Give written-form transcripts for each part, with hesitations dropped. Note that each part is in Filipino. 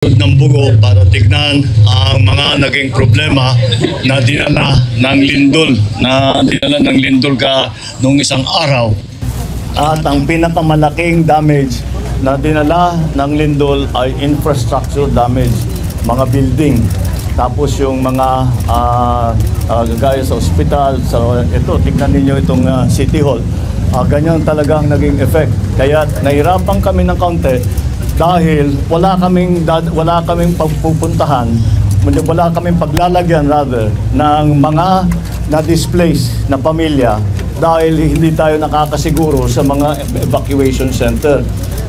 ng Bugo para tignan ang mga naging problema na dinala ng lindol ka nung isang araw. At ang pinakamalaking damage na dinala ng lindol ay infrastructure damage, mga building. Tapos yung mga gaya sa ospital, so ito, tignan ninyo itong City Hall. Ganyan talagang naging effect. Kaya nahirapan kami ng kaunti dahil wala kaming pagpupuntahan, wala kaming paglalagyan rather ng mga na-displaced na pamilya dahil hindi tayo nakakasiguro sa mga evacuation center.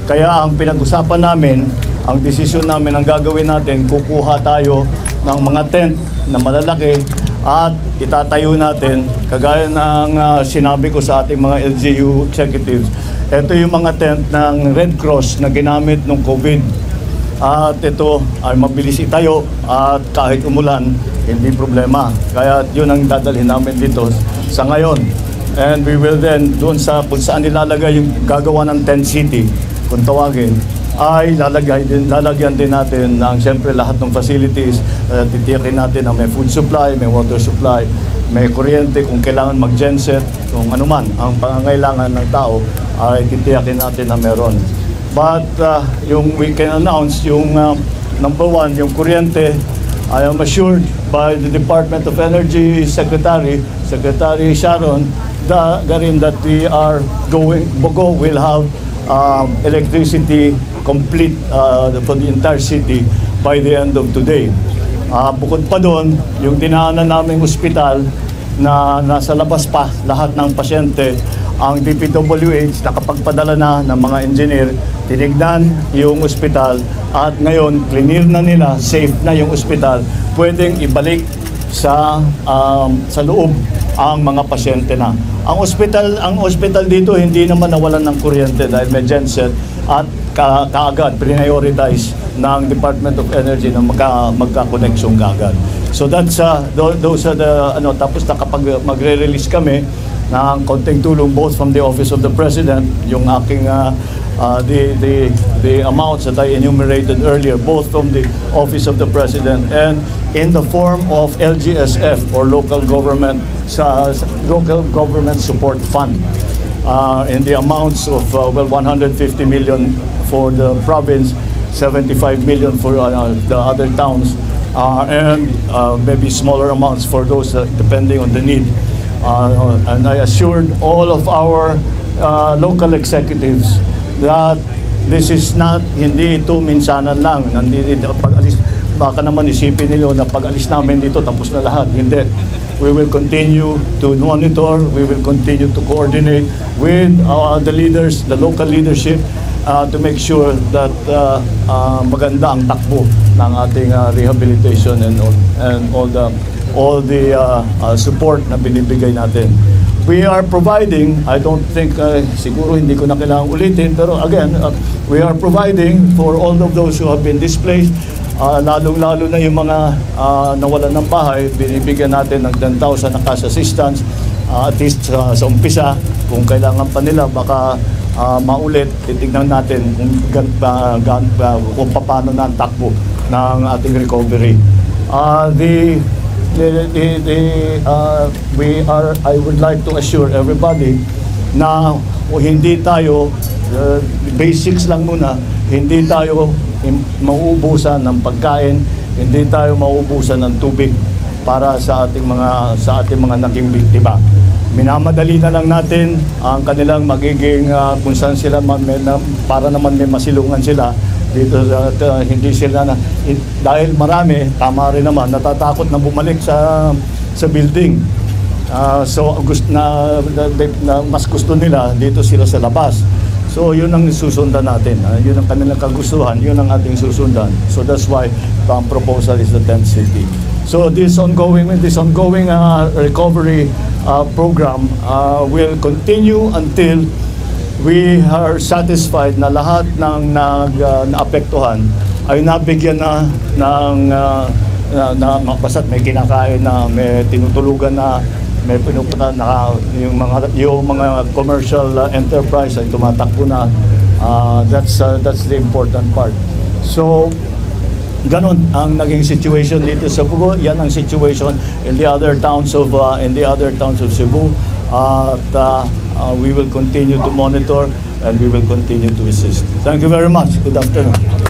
Kaya ang pinag-usapan namin, ang desisyon namin, ang gagawin natin, kukuha tayo ng mga tent na malalaki at itatayo natin, kagaya ng sinabi ko sa ating mga LGU executives. Ito yung mga tent ng Red Cross na ginamit nung COVID. At ito ay mabilis itayo at kahit umulan, hindi problema. Kaya yun ang dadalhin namin dito sa ngayon. And we will then, doon sa kung saan nilalagay yung gagawa ng tent city, kung tawagin, ay lalagyan din natin ng siyempre lahat ng facilities. Titiyakin natin na may food supply, may water supply, may kuryente kung kailangan mag-genset, kung anuman ang pangangailangan ng tao ay titiyakin natin na meron. But yung we can announce, yung number one, yung kuryente, I am assured by the Department of Energy Secretary Sharon Garin that Bogo will have electricity complete for the entire city by the end of today. Bukod pa doon, yung dinaanan naming ospital na nasa labas pa lahat ng pasyente, ang DPWH nakapagpadala na ng mga engineer, tinignan yung ospital at ngayon clear na nila, safe na yung ospital, pwedeng ibalik sa loob ang mga pasyente na. Ang ospital dito hindi naman nawalan ng kuryente dahil may genset at kaagad prioritize ng Department of Energy na magka-connection kaagad. So that's those are the tapos magre-release kami ng konting tulong both from the Office of the President, yung aking the amounts that I enumerated earlier, both from the Office of the President and in the form of LGSF or Local Government Support Fund, in the amounts of 150 million for the province, 75 million for the other towns, and maybe smaller amounts for those depending on the need. And I assured all of our local executives that this is not, hindi ito minsanan lang. Pag-alis, baka naman isipin nila na pag-alis namin dito tapos na lahat. Hindi. We will continue to monitor, we will continue to coordinate with the leaders, the local leadership, to make sure that maganda ang takbo ng ating rehabilitation and all the support na binibigay natin. We are providing, I don't think, siguro hindi ko na kailangang ulitin, pero again, we are providing for all of those who have been displaced, lalong-lalo na yung mga nawalan ng bahay, binibigyan natin ng 10,000 na cash assistance, at least sa umpisa, kung kailangan pa nila, baka maulit, titignan natin kung paano na ang takbo ng ating recovery. I would like to assure everybody na hindi tayo, basics lang muna, hindi tayo mauubusan ng pagkain, hindi tayo mauubusan ng tubig para sa ating mga naging biktima. Minamadali na lang natin ang kanilang magiging kung saan sila para naman may masilungan sila dito, hindi sila na dahil marami, tama rin naman, natatakot na bumalik sa building. So mas gusto nila dito sila sa labas. So yun ang susundan natin. Yun ang kanilang kagustuhan, yun ang ating susundan. So that's why ang proposal is the tent city. So this ongoing recovery program will continue until we are satisfied na lahat ng naapektuhan ay nabigyan na ng basta't may kinakain na, may tinutulugan na, may pinupunta na, yung mga commercial enterprise ay tumatakbo na. That's the important part. So ganon ang naging situation dito sa Bugo. Yan ang situation in the other towns of Cebu. At we will continue to monitor and we will continue to assist. Thank you very much. Good afternoon.